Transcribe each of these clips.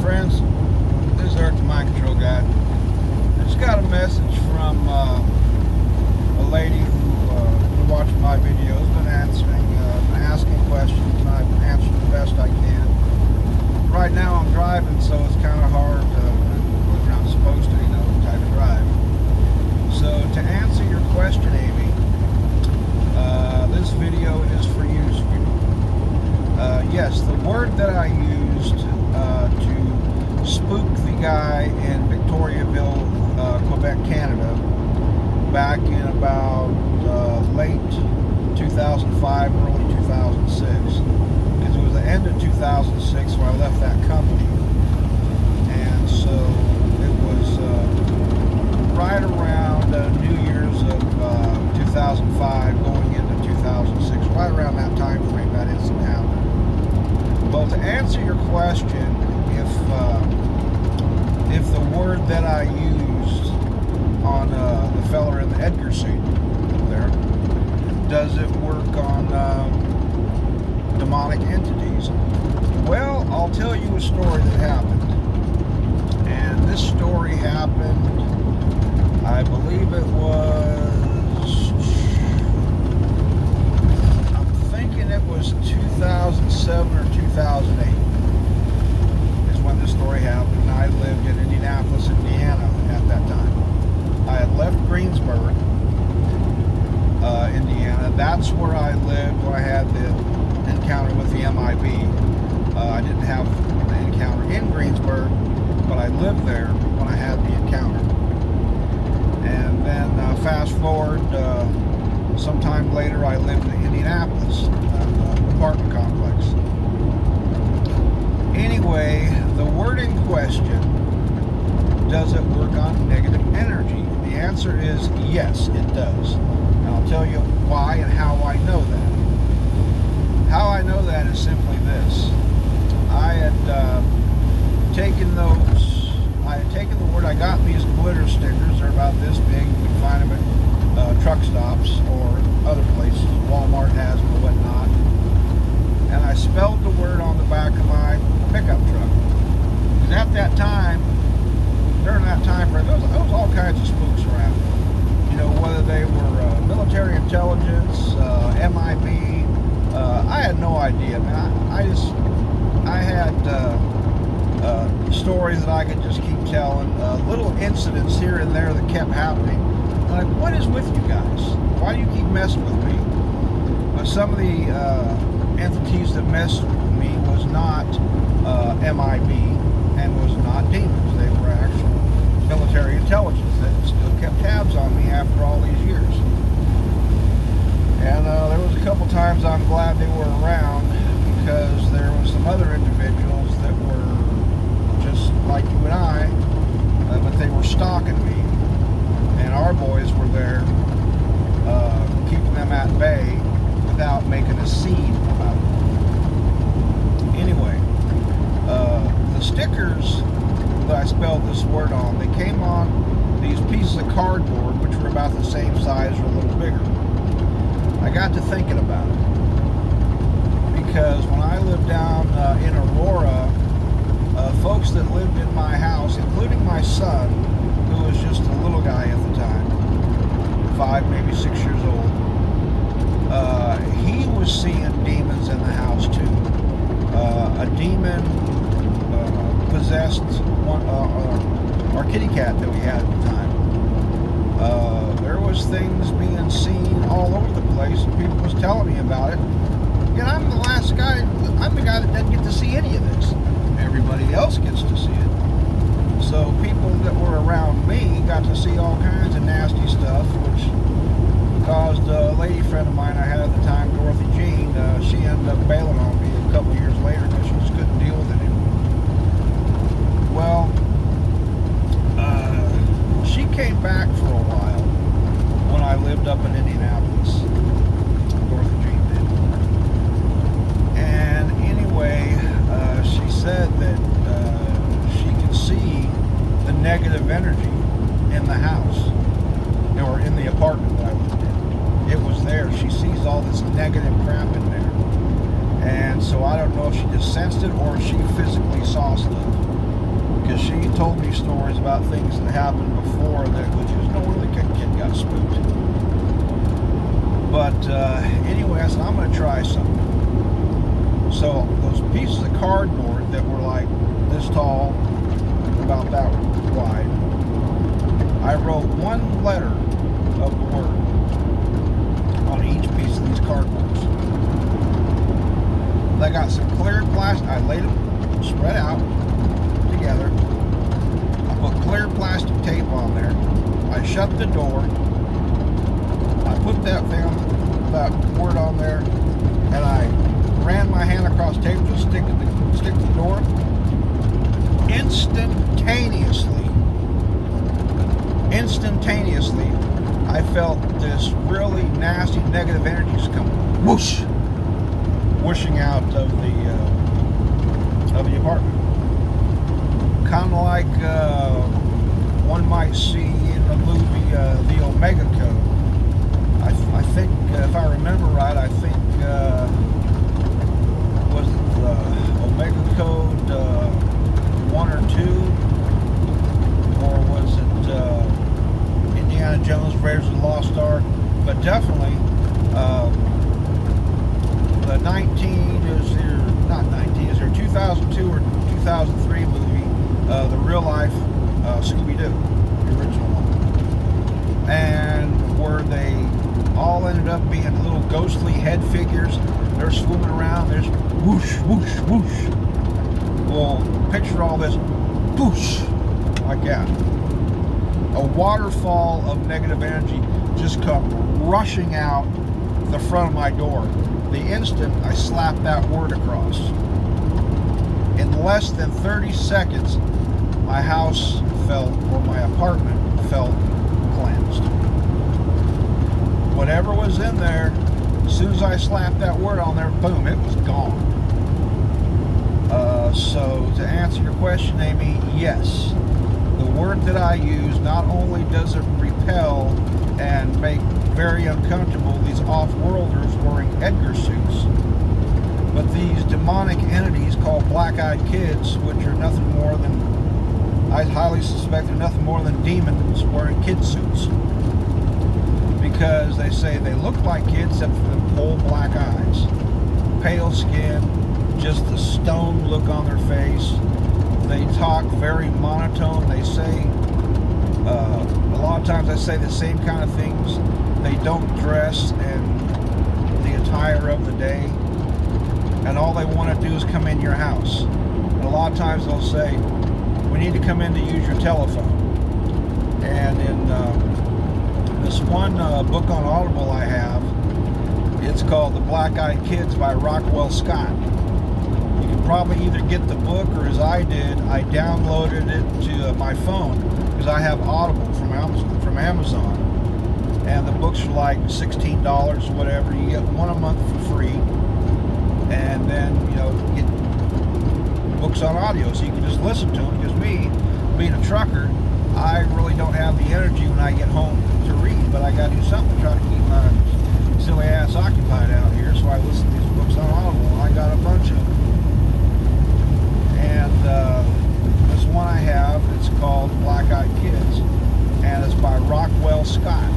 friends, this is Eric the Mind Control Guy. I just got a message from a lady who been watching my videos, been asking questions, and I've answered the best I can. Right now I'm driving, so it's kind of hard when I'm supposed to, type of drive. So to answer your question, Amy, this video is for you. Yes, the word that I used to spook the guy in Victoriaville, Quebec, Canada, back in about late 2005, early 2006, because it was the end of 2006 when I left that company, and so it was right around New Year's of 2005 going into 2006, right around that time frame that incident happened. Well, to answer your question, if the word that I used on the feller in the Edgar suit there, does it work on demonic entities? Well, I'll tell you a story that happened. And this story happened, I believe it was, I'm thinking it was 2007 or 2008 is when this story happened. And I lived in Indianapolis, Indiana at that time. I had left Greensburg, Indiana. That's where I lived when I had the encounter with the MIB. I didn't have the encounter in Greensburg, but I lived there when I had the encounter. And then fast forward, sometime later I lived in Indianapolis, apartment complex. Anyway, the word in question, does it work on negative energy? The answer is yes, it does. And I'll tell you why and how I know that. How I know that is simply this. I had taken the word, I got these glitter stickers, they're about this big, you can find them at truck stops or other places, Walmart has them or whatnot, and I spelled the word on the back of my pickup truck. Because at that time, during that time frame, there was all kinds of spooks around. Whether they were military intelligence, MIB, I had no idea, man. I had stories that I could just keep telling, little incidents here and there that kept happening. Like, what is with you guys? Why do you keep messing with me? Some of the entities that messed with me was not MIB and was not demons. They were actual military intelligence that still kept tabs on me after all these years. And there was a couple times I'm glad they were around, because there was some other individuals that were just like you and I, but they were stalking me, and our boys were there keeping them at bay without making a scene about it. Anyway, the stickers that I spelled this word on, they came on these pieces of cardboard, which were about the same size or a little bigger. I got to thinking about it, because when I lived down in Aurora, folks that lived in my house, including my son, who was just a little guy at the time, 5, maybe 6 years old, he was seeing demons in the house too. A demon possessed our kitty cat that we had at the time. There was things being seen all over the place, and people was telling me about it. And I'm the guy that doesn't get to see any of this. Everybody else gets to see it. So people that were around me got to see all kinds of nasty stuff, which caused a lady friend of mine I had at the time, Dorothy Jean, she ended up bailing on me a couple years later because she just couldn't deal with it anymore. Well, she came back for a while when I lived up in Indianapolis. Dorothy Jean did. And anyway, she said that she could see the negative energy in the house, or in the apartment that I lived in. It was there. She sees all this negative crap in there. And so I don't know if she just sensed it or if she physically saw stuff. because she told me stories about things that happened before that, which was no where the kid got spooked. But anyway, I said, I'm going to try something. So those pieces of cardboard that were like this tall, about that wide, I wrote one letter of the word on each piece of these cardboards. I got some clear plastic, I laid them spread out together. I put clear plastic tape on there. I shut the door. I put that word on there, and I ran my hand across tape to stick to the door. Instantaneously, I felt this really nasty negative energy just come whooshing out of the apartment. Kind of like one might see in the movie The Omega Code. I think, if I remember right, I think was it the Omega Code 1 or 2, or was it Indiana Jones Raiders of the Lost Ark? But definitely the 2002 or 2003 movie, the real life Scooby-Doo, the original one, and where they all ended up being little ghostly head figures. They're swimming around, there's whoosh, whoosh, whoosh. Well, picture all this whoosh, like that. A waterfall of negative energy just come rushing out the front of my door. The instant I slapped that word across. In less than 30 seconds, my house felt, or my apartment felt cleansed. Whatever was in there, as soon as I slapped that word on there, boom, it was gone. So to answer your question, Amy, yes. The word that I use, not only does it repel and make very uncomfortable these off-worlders wearing Edgar suits, but these demonic entities called black-eyed kids, which are nothing more than, I highly suspect they're nothing more than demons wearing kid suits. Because they say they look like kids except for the whole black eyes. Pale skin, just the stone look on their face. They talk very monotone. They say, a lot of times they say the same kind of things. They don't dress in the attire of the day. And all they want to do is come in your house. And a lot of times they'll say, we need to come in to use your telephone. And in this one book on Audible I have, it's called The Black-Eyed Kids by Rockwell Scott. You can probably either get the book, or as I did, I downloaded it to my phone because I have Audible from Amazon. And the books are like $16 or whatever. You get one a month for free. And then, get books on audio so you can just listen to them. Because me, being a trucker, I really don't have the energy when I get home to read, but I got to do something to try to keep my silly ass occupied out here, so I listen to these books on Audible, and I got a bunch of them. And this one I have, it's called Black-Eyed Kids, and it's by Rockwell Scott.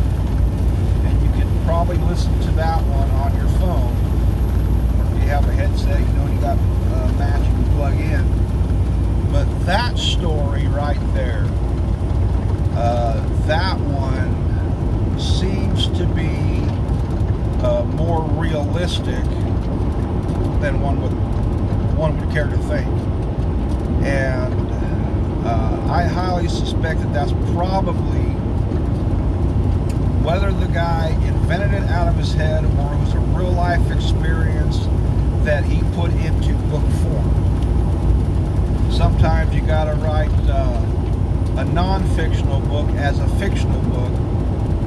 And you can probably listen to that one on your phone, or if you have a headset, you got a match you can plug in. But that story right there, that one seems to be more realistic than one would care to think. And I highly suspect that that's probably, whether the guy invented it out of his head or it was a real life experience that he put into book form. Sometimes you gotta write a non-fictional book as a fictional book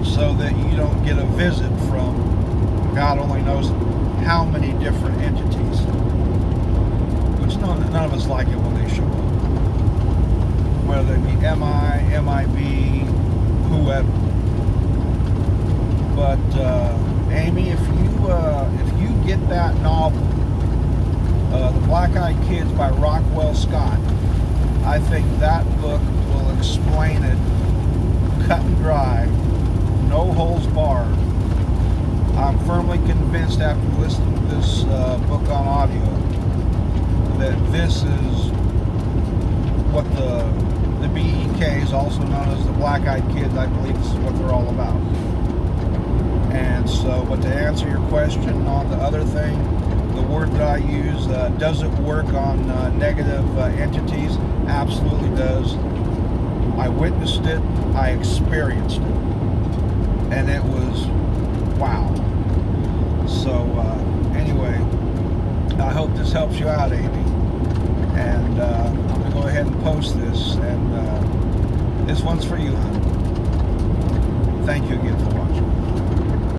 so that you don't get a visit from God only knows how many different entities, which none of us like it when they show up, whether it be MIB, whoever. But Amy, if you get that novel, The Black-Eyed Kids by Rockwell Scott, I think that book will explain it cut and dry, no holes barred. I'm firmly convinced after listening to this book on audio that this is what the BEKs, also known as the Black-Eyed Kids, I believe this is what they're all about. And so, but to answer your question on the other thing, the word that I use, does it work on negative entities? Absolutely does. I witnessed it, I experienced it, and it was wow. So anyway, I hope this helps you out, Amy. And I'm going to go ahead and post this, and this one's for you, hon. Thank you again for watching.